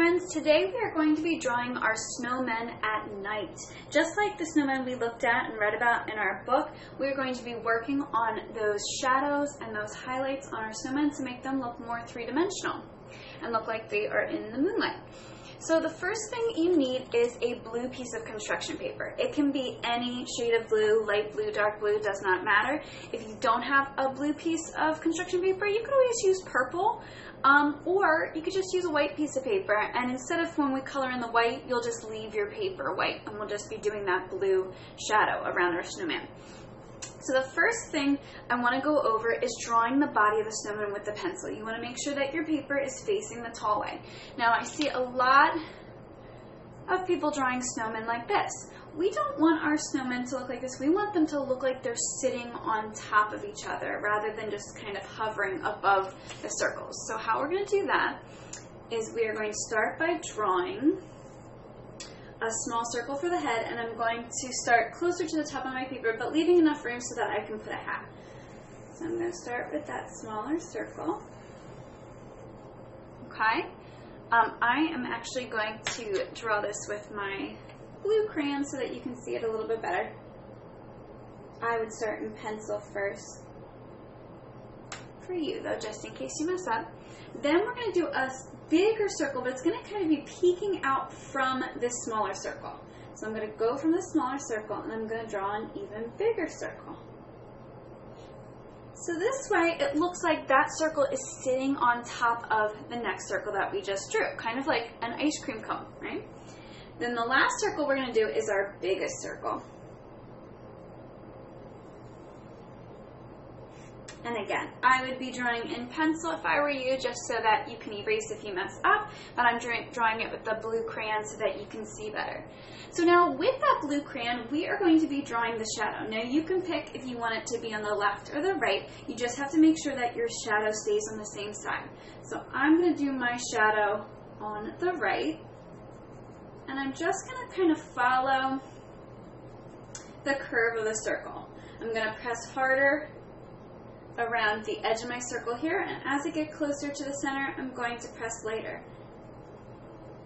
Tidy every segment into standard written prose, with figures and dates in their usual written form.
friends, today we are going to be drawing our snowmen at night. Just like the snowmen we looked at and read about in our book, we are going to be working on those shadows and those highlights on our snowmen to make them look more three-dimensional and look like they are in the moonlight. So the first thing you need is a blue piece of construction paper. It can be any shade of blue, light blue, dark blue, does not matter. If you don't have a blue piece of construction paper, you could always use purple, or you could just use a white piece of paper, and instead of when we color in the white, you'll just leave your paper white, and we'll just be doing that blue shadow around our snowman. So the first thing I want to go over is drawing the body of the snowman with the pencil. You want to make sure that your paper is facing the tall way. Now I see a lot of people drawing snowmen like this. We don't want our snowmen to look like this. We want them to look like they're sitting on top of each other rather than just kind of hovering above the circles. So how we're going to do that is we are going to start by drawing a small circle for the head, and I'm going to start closer to the top of my paper, but leaving enough room so that I can put a hat. So I'm going to start with that smaller circle. Okay. I am actually going to draw this with my blue crayon so that you can see it a little bit better. I would start in pencil first for you, though, just in case you mess up. Then we're going to do a bigger circle, but it's going to kind of be peeking out from this smaller circle. So I'm going to go from the smaller circle, and I'm going to draw an even bigger circle. So this way, it looks like that circle is sitting on top of the next circle that we just drew, kind of like an ice cream cone, right? Then the last circle we're going to do is our biggest circle. And again, I would be drawing in pencil if I were you, just so that you can erase if you mess up, but I'm drawing it with the blue crayon so that you can see better. So now with that blue crayon, we are going to be drawing the shadow. Now you can pick if you want it to be on the left or the right. You just have to make sure that your shadow stays on the same side. So I'm going to do my shadow on the right, and I'm just going to kind of follow the curve of the circle. I'm going to press harder around the edge of my circle here, and as I get closer to the center, I'm going to press lighter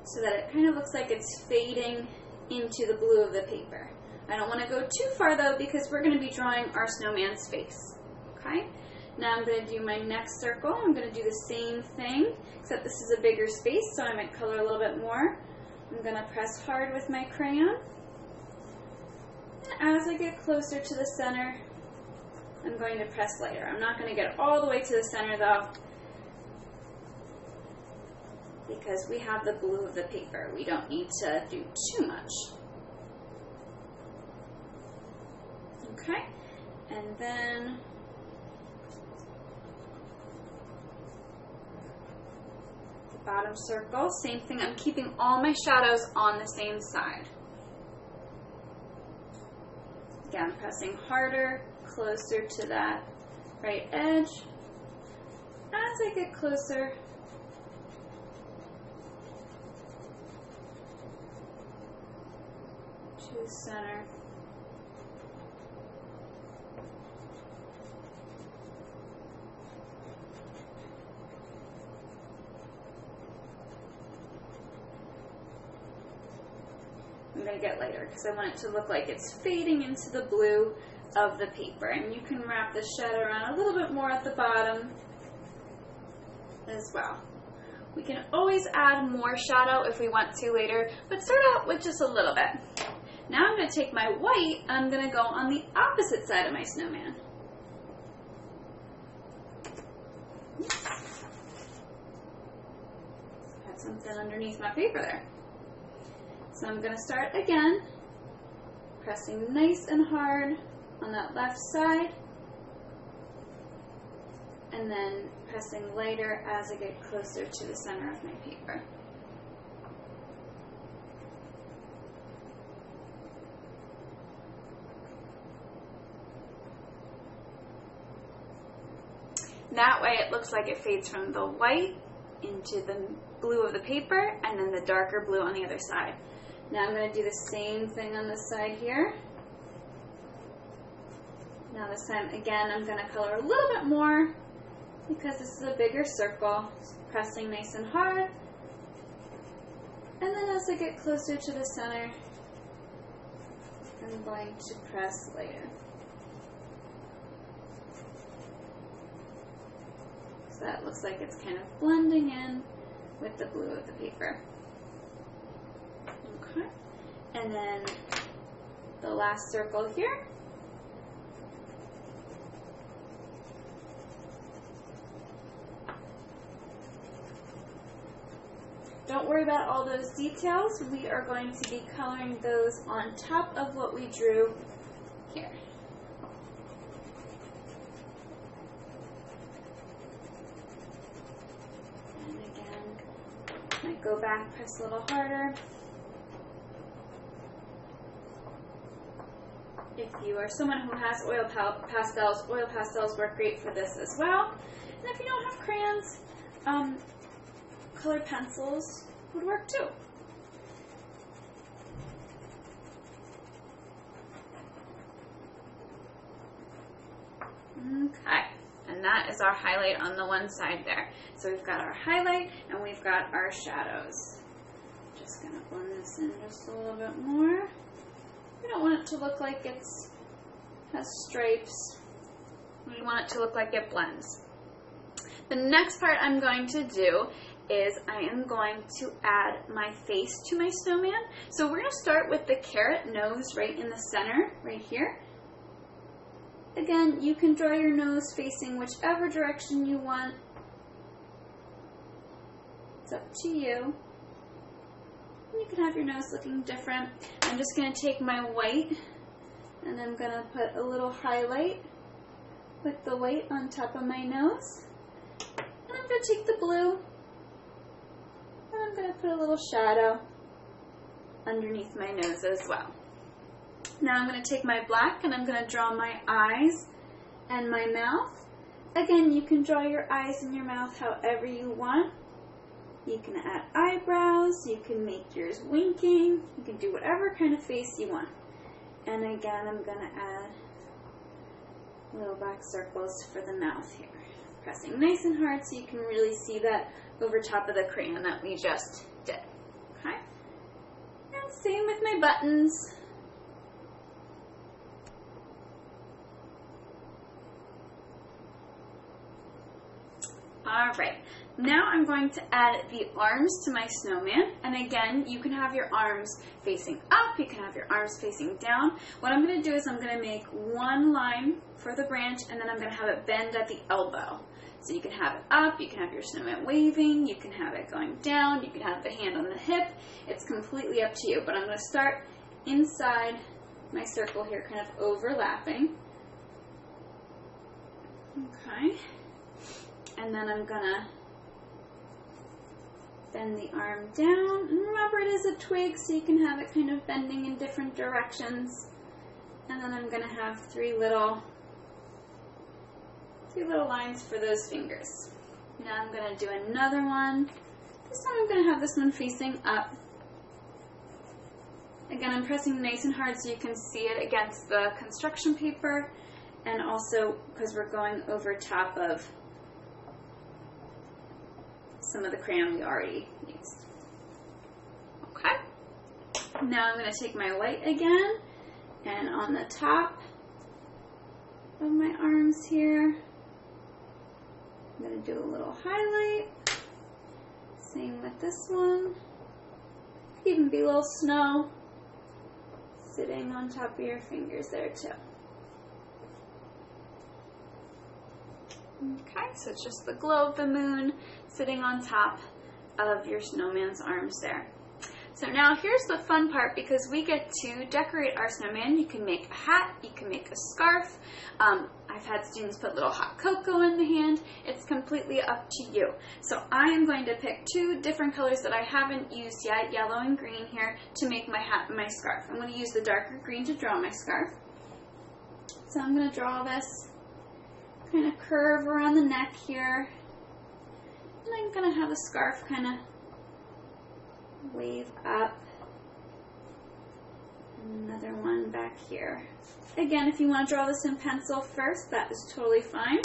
so that it kind of looks like it's fading into the blue of the paper. I don't want to go too far though, because we're going to be drawing our snowman's face. Okay? Now I'm going to do my next circle. I'm going to do the same thing, except this is a bigger space, so I might color a little bit more. I'm going to press hard with my crayon, and as I get closer to the center, I'm going to press lighter. I'm not going to get all the way to the center though, because we have the blue of the paper. We don't need to do too much. Okay, and then the bottom circle, same thing. I'm keeping all my shadows on the same side. Again, pressing harder, closer to that right edge. As I get closer to the center, I'm going to get lighter because I want it to look like it's fading into the blue of the paper. And you can wrap the shadow around a little bit more at the bottom as well. We can always add more shadow if we want to later, but start out with just a little bit. Now I'm going to take my white and I'm going to go on the opposite side of my snowman. Had something underneath my paper there. So I'm going to start again, pressing nice and hard on that left side, and then pressing lighter as I get closer to the center of my paper. That way it looks like it fades from the white into the blue of the paper, and then the darker blue on the other side. Now I'm going to do the same thing on this side here. Now this time, again, I'm going to color a little bit more because this is a bigger circle. Pressing nice and hard. And then as I get closer to the center, I'm going to press lighter. So that looks like it's kind of blending in with the blue of the paper. Okay. And then the last circle here. Don't worry about all those details. We are going to be coloring those on top of what we drew here. And again, might go back, press a little harder. If you are someone who has oil pastels work great for this as well. And if you don't have crayons, colored pencils would work too. Okay, and that is our highlight on the one side there. So we've got our highlight and we've got our shadows. Just gonna blend this in just a little bit more. We don't want it to look like it has stripes. We want it to look like it blends. The next part I'm going to do is I am going to add my face to my snowman. So we're going to start with the carrot nose right in the center, right here. Again, you can draw your nose facing whichever direction you want. It's up to you. You can have your nose looking different. I'm just going to take my white and I'm going to put a little highlight with the white on top of my nose. And I'm going to take the blue and I'm going to put a little shadow underneath my nose as well. Now I'm going to take my black and I'm going to draw my eyes and my mouth. Again, you can draw your eyes and your mouth however you want. You can add eyebrows, you can make yours winking, you can do whatever kind of face you want. And again, I'm going to add little black circles for the mouth here. Pressing nice and hard so you can really see that over top of the crayon that we just did. Okay? And same with my buttons. Alright, now I'm going to add the arms to my snowman, and again, you can have your arms facing up, you can have your arms facing down. What I'm going to do is I'm going to make one line for the branch, and then I'm going to have it bend at the elbow. So you can have it up, you can have your snowman waving, you can have it going down, you can have the hand on the hip. It's completely up to you, but I'm going to start inside my circle here, kind of overlapping. Okay. And then I'm going to bend the arm down. And remember, it is a twig, so you can have it kind of bending in different directions. And then I'm going to have three little lines for those fingers. Now I'm going to do another one. This time I'm going to have this one facing up. Again, I'm pressing nice and hard so you can see it against the construction paper, and also because we're going over top of some of the crayon we already used. Okay. Now I'm going to take my white again, and on the top of my arms here, I'm going to do a little highlight. Same with this one. Could even be a little snow sitting on top of your fingers there too. Okay, so it's just the glow of the moon sitting on top of your snowman's arms there. So now here's the fun part, because we get to decorate our snowman. You can make a hat, you can make a scarf. I've had students put little hot cocoa in the hand. It's completely up to you. So I am going to pick two different colors that I haven't used yet, yellow and green here, to make my hat and my scarf. I'm going to use the darker green to draw my scarf. So I'm going to draw this kind of curve around the neck here. And I'm going to have the scarf kind of wave up. Another one back here. Again, if you want to draw this in pencil first, that is totally fine.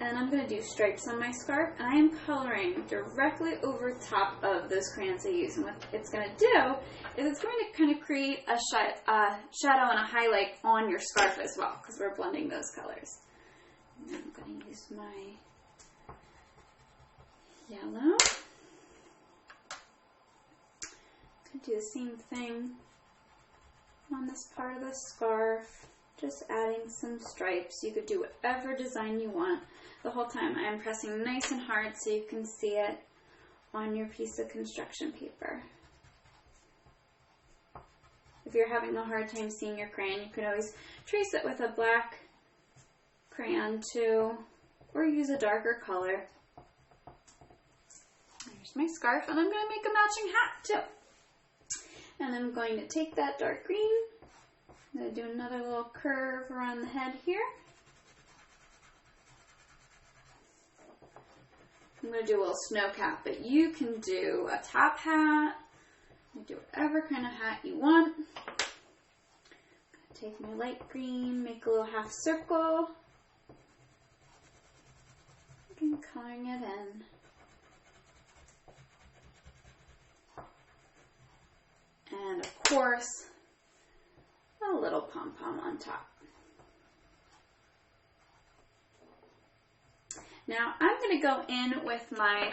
And I'm going to do stripes on my scarf, and I am coloring directly over top of those crayons I use. And what it's going to do is it's going to kind of create a shadow and a highlight on your scarf as well, because we're blending those colors. And I'm going to use my yellow. I'm going to do the same thing on this part of the scarf, just adding some stripes. You could do whatever design you want. The whole time I'm pressing nice and hard so you can see it on your piece of construction paper. If you're having a hard time seeing your crayon, you could always trace it with a black crayon too, or use a darker color. There's my scarf, and I'm going to make a matching hat too. And I'm going to take that dark green, I'm going to do another little curve around the head here. I'm going to do a little snow cap, but you can do a top hat. You can do whatever kind of hat you want. I'm going to take my light green, make a little half circle. And coloring it in. And of course, a little pom-pom on top. Now I'm going to go in with my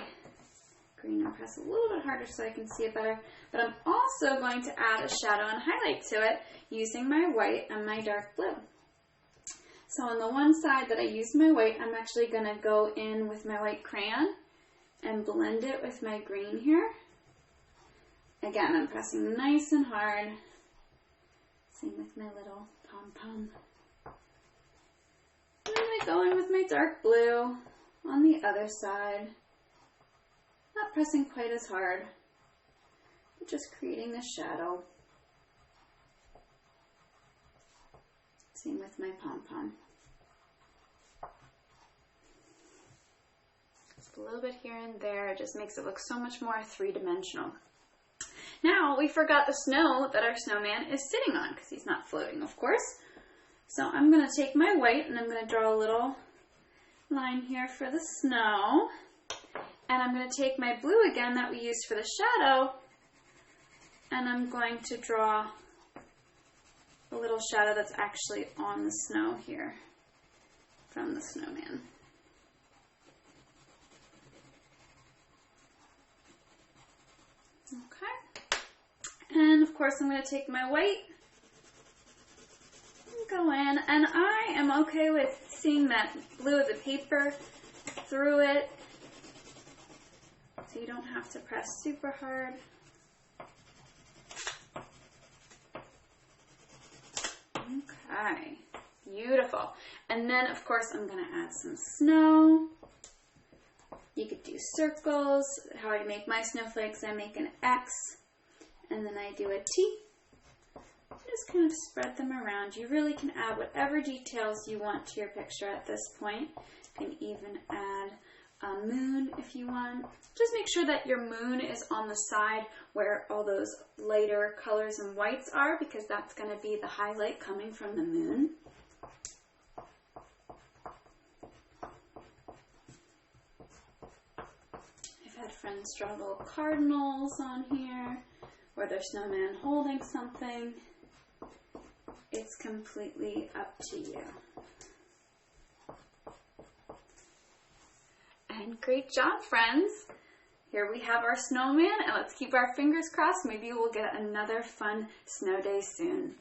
green and press a little bit harder so I can see it better, but I'm also going to add a shadow and highlight to it using my white and my dark blue. So on the one side that I use my white, I'm actually going to go in with my white crayon and blend it with my green here. Again, I'm pressing nice and hard. Same with my little pom-pom. I'm going to go in with my dark blue on the other side. Not pressing quite as hard, but just creating the shadow. Same with my pom-pom. Just a little bit here and there. It just makes it look so much more three-dimensional. Now, we forgot the snow that our snowman is sitting on, because he's not floating, of course. So I'm going to take my white and I'm going to draw a little line here for the snow. And I'm going to take my blue again that we used for the shadow, and I'm going to draw a little shadow that's actually on the snow here from the snowman. Okay. And of course I'm going to take my white and go in, and I am okay with seeing that blue of the paper through it, so you don't have to press super hard. Okay, beautiful. And then of course I'm going to add some snow. You could do circles. How I make my snowflakes, I make an X and then I do a T. Just kind of spread them around. You really can add whatever details you want to your picture at this point. You can even add a moon if you want. Just make sure that your moon is on the side where all those lighter colors and whites are, because that's going to be the highlight coming from the moon. I've had friends draw little cardinals on here, or their snowman holding something. It's completely up to you. And great job, friends! Here we have our snowman, and let's keep our fingers crossed. Maybe we'll get another fun snow day soon.